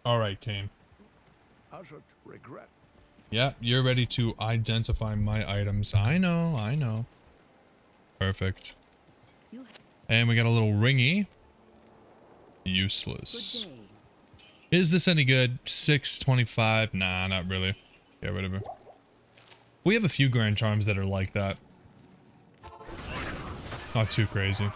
All right, Kane. I should regret. Yeah, you're ready to identify my items. I know, I know. Perfect. And we got a little ringy. Useless. Is this any good? 625? Nah, not really. Get rid of her. We have a few Grand Charms that are like that. Not too crazy.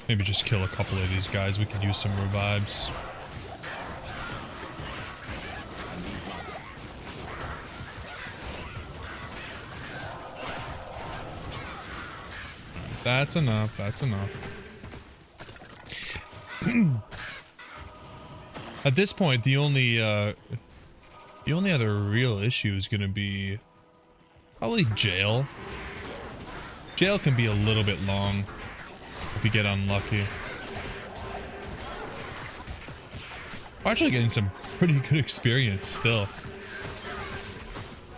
Maybe just kill a couple of these guys. We could use some revives. That's enough. That's enough. At this point, the only other real issue is gonna be probably jail. Jail can be a little bit long if you get unlucky. We're actually getting some pretty good experience still.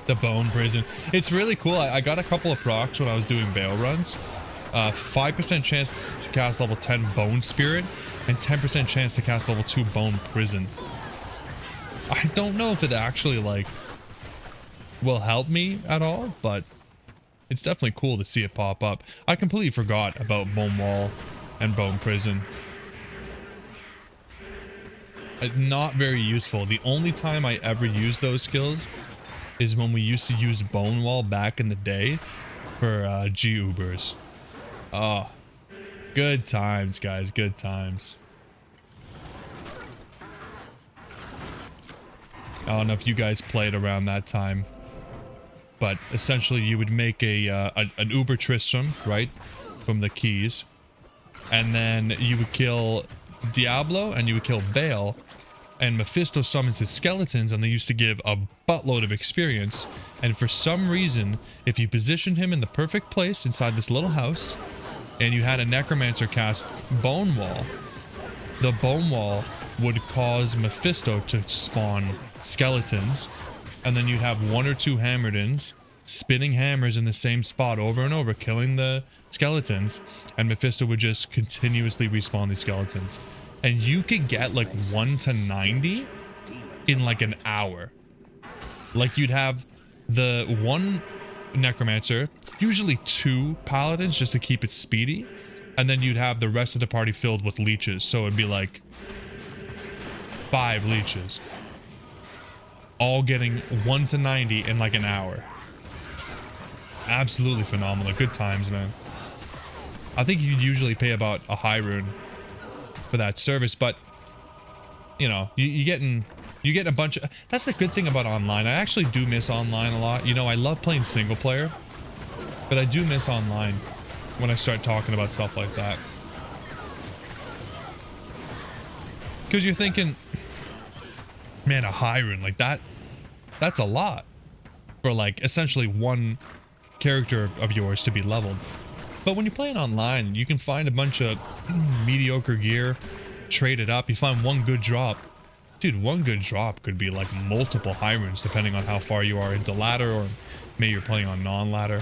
The bone prison. It's really cool. I got a couple of procs when I was doing bail runs. 5% chance to cast level 10 Bone Spirit and 10% chance to cast level 2 Bone Prison. I don't know if it actually like will help me at all, but it's definitely cool to see it pop up. I completely forgot about Bone Wall and Bone Prison. It's not very useful. The only time I ever use those skills is when we used to use Bone Wall back in the day for G-Ubers. Oh, good times, guys. Good times. I don't know if you guys played around that time, but essentially you would make an Uber Tristram, right, from the keys, and then you would kill Diablo and you would kill Baal, and Mephisto summons his skeletons, and they used to give a buttload of experience. And for some reason, if you positioned him in the perfect place inside this little house, and you had a Necromancer cast Bone Wall, the Bone Wall would cause Mephisto to spawn skeletons, and then you'd have one or two Hammerdins spinning hammers in the same spot over and over, killing the skeletons, and Mephisto would just continuously respawn these skeletons. And you could get like 1 to 90 in like an hour. Like you'd have the one Necromancer, usually 2 Paladins just to keep it speedy, and then you'd have the rest of the party filled with leeches, so it'd be like 5 leeches. All getting 1 to 90 in like an hour. Absolutely phenomenal. Good times, man. I think you'd usually pay about a high rune for that service, but you know, you getting a bunch of... That's the good thing about online. I actually do miss online a lot. You know, I love playing single player, but I do miss online when I start talking about stuff like that. Because you're thinking, man, a high rune like that's a lot for like essentially one character of yours to be leveled. But when you're playing online, you can find a bunch of mediocre gear, trade it up. You find one good drop. Dude, one good drop could be like multiple high runes depending on how far you are into ladder, or maybe you're playing on non-ladder.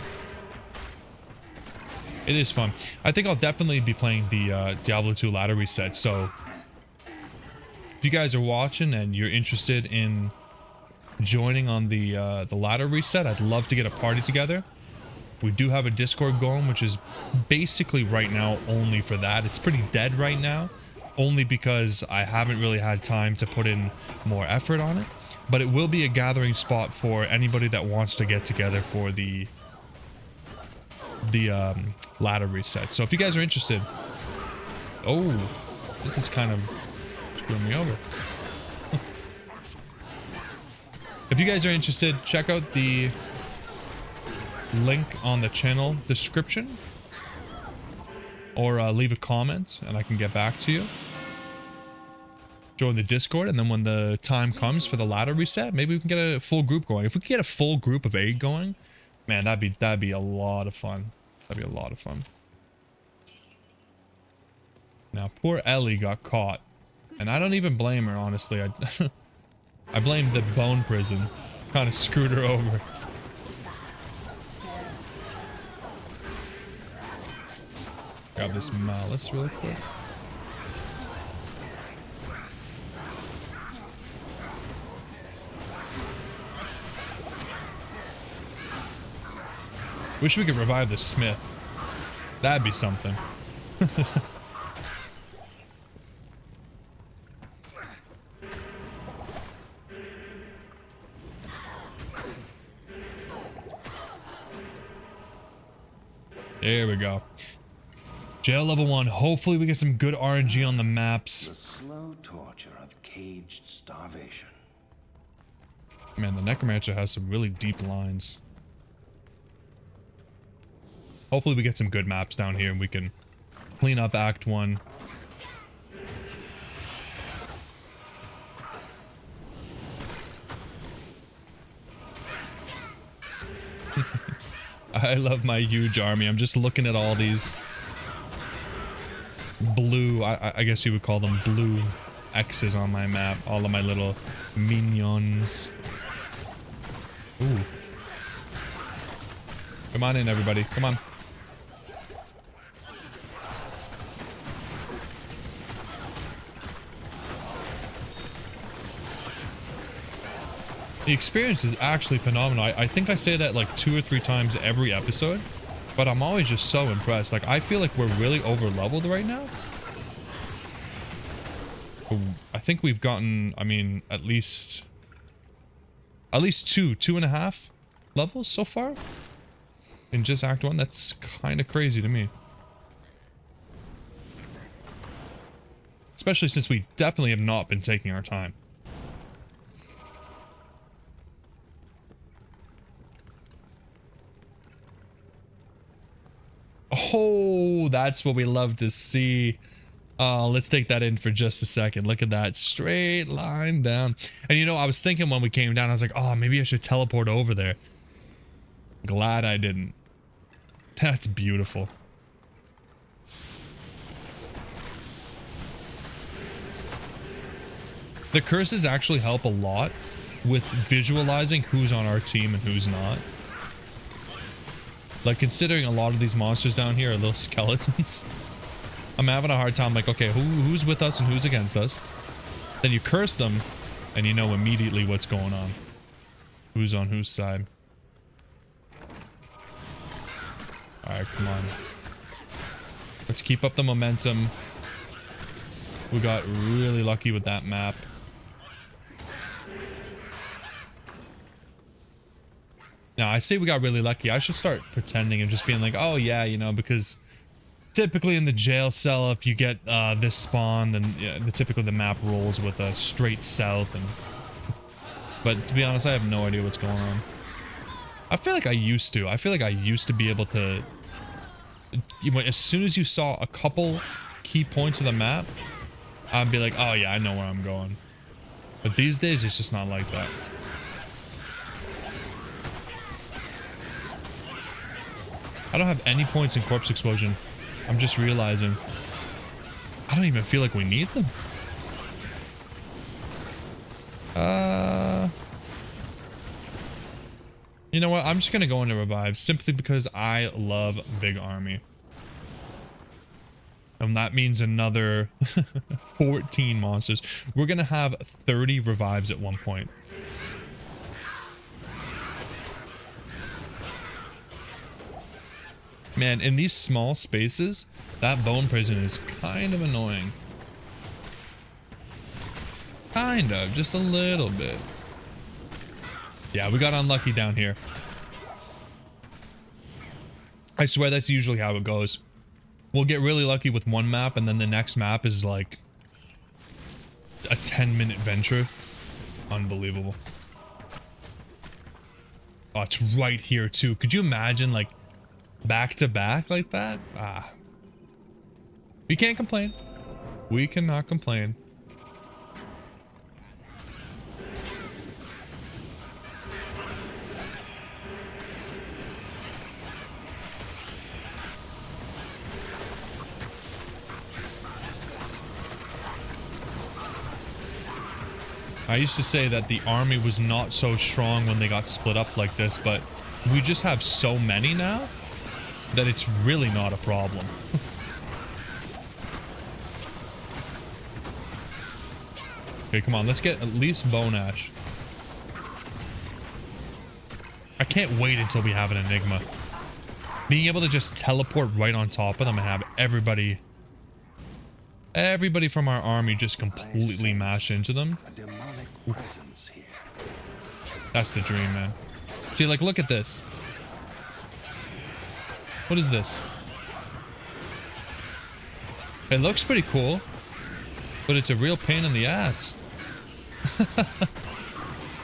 It is fun. I think I'll definitely be playing the Diablo 2 ladder reset, so if you guys are watching and you're interested in joining on the ladder reset, I'd love to get a party together. We do have a Discord going, which is basically right now only for that. It's pretty dead right now, only because I haven't really had time to put in more effort on it. But it will be a gathering spot for anybody that wants to get together for the ladder reset. So if you guys are interested... Oh, this is kind of screwing me over. If you guys are interested, check out the link on the channel description, or leave a comment and I can get back to you. Join the Discord, and then when the time comes for the ladder reset, maybe we can get a full group going. If we could get a full group of 8 going, man, that'd be a lot of fun. That'd be a lot of fun. Now, poor Ellie got caught, and I don't even blame her, honestly. I blame the bone prison. Kind of screwed her over. Grab this malice real quick. Wish we could revive the smith. That'd be something. There we go. Jail level 1. Hopefully we get some good RNG on the maps. The slow torture of caged starvation. Man, the Necromancer has some really deep lines. Hopefully we get some good maps down here and we can clean up Act 1. I love my huge army. I'm just looking at all these blue, I guess you would call them blue X's on my map. All of my little minions. Ooh. Come on in, everybody. Come on. The experience is actually phenomenal. I think I say that like 2 or 3 times every episode, but I'm always just so impressed. Like, I feel like we're really over leveled right now. I think we've gotten, I mean, at least 2.5 levels so far in just Act 1. That's kind of crazy to me. Especially since we definitely have not been taking our time. Oh, that's what we love to see. Let's take that in for just a second. Look at that straight line down. And you know, I was thinking when we came down, I was like, oh, maybe I should teleport over there. Glad I didn't. That's beautiful. The curses actually help a lot with visualizing who's on our team and who's not. Like, considering a lot of these monsters down here are little skeletons, I'm having a hard time, like, okay, who's with us and who's against us? Then you curse them, and you know immediately what's going on. Who's on whose side. Alright, come on. Let's keep up the momentum. We got really lucky with that map. Now, I say we got really lucky. I should start pretending and just being like, oh yeah, you know, because typically in the jail cell, if you get this spawn, then yeah, typically the map rolls with a straight south. But to be honest, I have no idea what's going on. I feel like I used to. I feel like I used to be able to, as soon as you saw a couple key points of the map, I'd be like, oh yeah, I know where I'm going. But these days, it's just not like that. I don't have any points in Corpse Explosion. I'm just realizing. I don't even feel like we need them. You know what? I'm just going to go into Revive simply because I love Big Army. And that means another 14 monsters. We're going to have 30 Revives at one point. Man, in these small spaces, that bone prison is kind of annoying. Kind of, just a little bit. Yeah, we got unlucky down here. I swear that's usually how it goes. We'll get really lucky with one map, and then the next map is like a 10-minute venture. Unbelievable. Oh, it's right here too. Could you imagine, like, back to back like that? Ah. We can't complain. We cannot complain. I used to say that the army was not so strong when they got split up like this, but we just have so many now that it's really not a problem. Okay, come on. Let's get at least Bone Ash. I can't wait until we have an Enigma. Being able to just teleport right on top of them and have everybody from our army just completely mash into them. A demonic presence here. That's the dream, man. See, like, look at this. What is this? It looks pretty cool, but it's a real pain in the ass.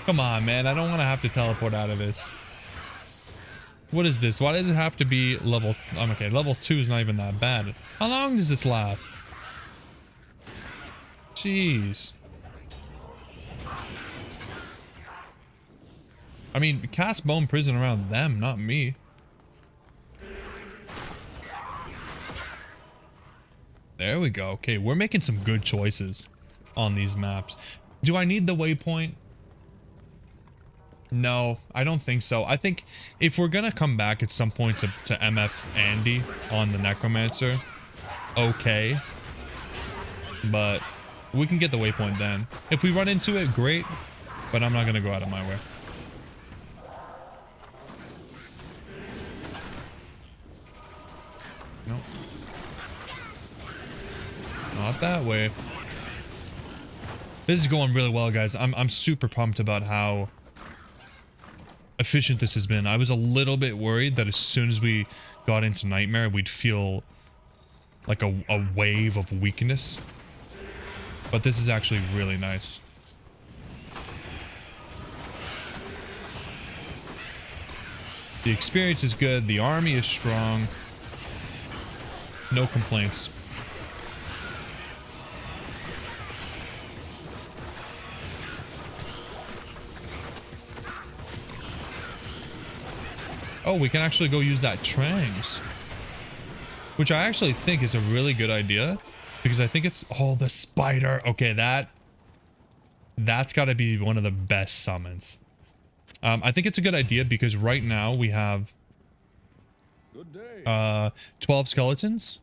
Come on, man. I don't want to have to teleport out of this. What is this? Why does it have to be level... okay, level 2 is not even that bad. How long does this last? Jeez. I mean, cast Bone Prison around them, not me. There we go. Okay, we're making some good choices on these maps. Do I need the waypoint? No, I don't think so. I think if we're gonna come back at some point to MF Andy on the Necromancer, okay. But we can get the waypoint then. If we run into it, great. But I'm not gonna go out of my way. Nope. Not that way. This is going really well, guys. I'm super pumped about how efficient this has been. I was a little bit worried that as soon as we got into Nightmare, we'd feel like a wave of weakness. But this is actually really nice. The experience is good. The army is strong. No complaints. Oh, we can actually go use that Trangs. Which I actually think is a really good idea. Because I think it's... oh, the spider. Okay, that's got to be one of the best summons. I think it's a good idea because right now we have... 12 skeletons.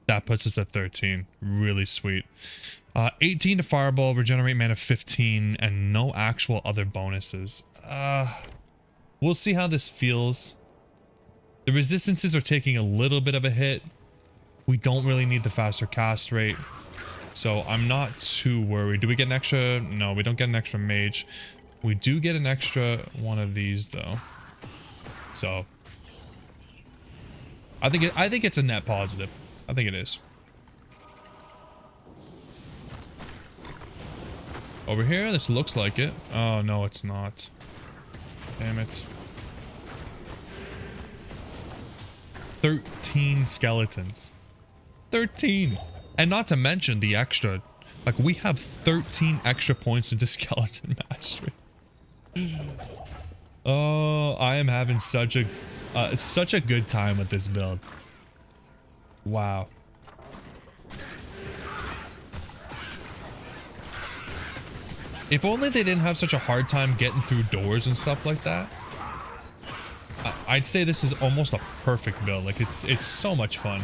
That puts us at 13. Really sweet. 18 to Fireball, regenerate mana 15, and no actual other bonuses. We'll see how this feels. The resistances are taking a little bit of a hit. We don't really need the faster cast rate. So I'm not too worried. Do we get an extra? No, we don't get an extra mage. We do get an extra one of these though. So I think it's a net positive. I think it is. Over here, this looks like it. Oh no, it's not. Damn it. 13 skeletons. 13. And not to mention the extra. Like, we have 13 extra points into skeleton mastery. Oh, I am having such a good time with this build. Wow. If only they didn't have such a hard time getting through doors and stuff like that. I'd say this is almost a perfect build. Like, it's so much fun.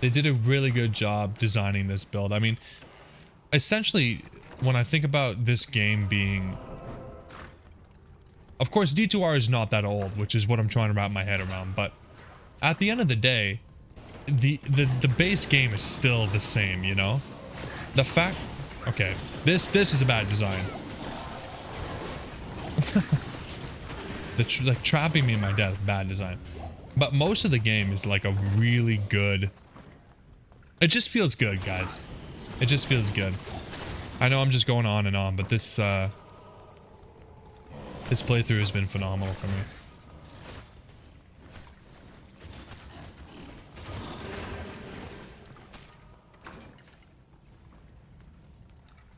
They did a really good job designing this build. I mean, essentially, when I think about this game being... Of course, D2R is not that old, which is what I'm trying to wrap my head around. But at the end of the day, the base game is still the same, you know? The fact... Okay, this is a bad design. Like, trapping me in my death, bad design. But most of the game is like a really good... It just feels good, guys. It just feels good. I know I'm just going on and on, but this playthrough has been phenomenal for me.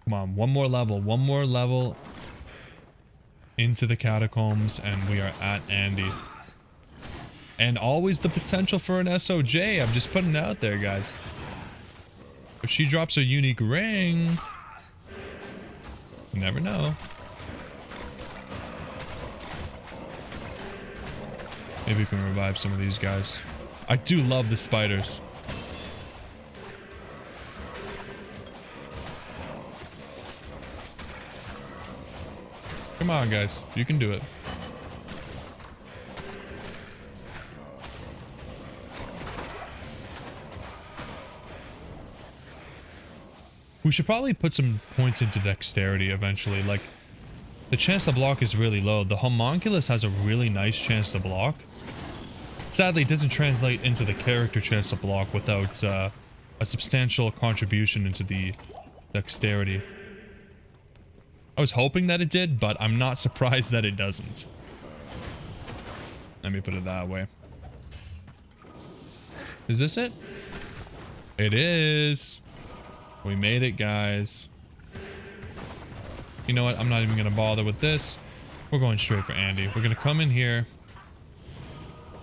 Come on, one more level into the catacombs, and we are at Andy. And always the potential for an SOJ. I'm just putting it out there, guys. If she drops a unique ring, you never know. Maybe we can revive some of these guys. I do love the spiders. Come on, guys. You can do it. We should probably put some points into dexterity eventually. Like, the chance to block is really low. The homunculus has a really nice chance to block. Sadly, it doesn't translate into the character chance to block without a substantial contribution into the dexterity. I was hoping that it did, but I'm not surprised that it doesn't. Let me put it that way. Is this it? It is. We made it, guys. You know what? I'm not even going to bother with this. We're going straight for Andy. We're going to come in here.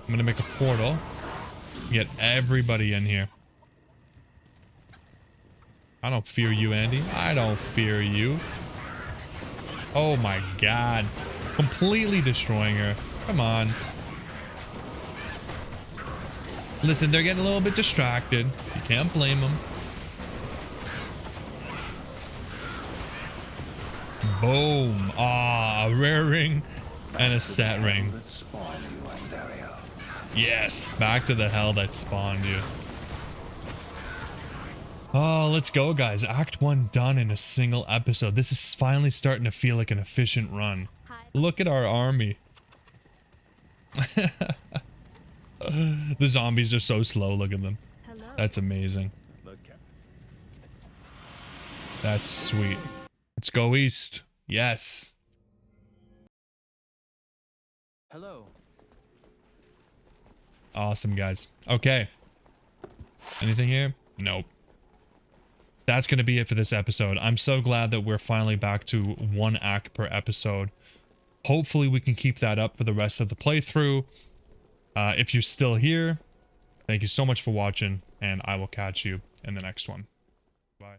I'm going to make a portal. Get everybody in here. I don't fear you, Andy. I don't fear you. Oh my god. Completely destroying her. Come on. Listen, they're getting a little bit distracted. You can't blame them. Boom. Ah, a rare ring and a set ring. That spawned you, Andariel. Yes, back to the hell that spawned you. Oh, let's go, guys. Act 1 done in a single episode. This is finally starting to feel like an efficient run. Look at our army. The zombies are so slow. Look at them. That's amazing. That's sweet. Let's go east. Yes. Hello. Awesome, guys. Okay. Anything here? Nope. That's going to be it for this episode. I'm so glad that we're finally back to 1 act per episode. Hopefully we can keep that up for the rest of the playthrough. If you're still here, thank you so much for watching, and I will catch you in the next one. Bye.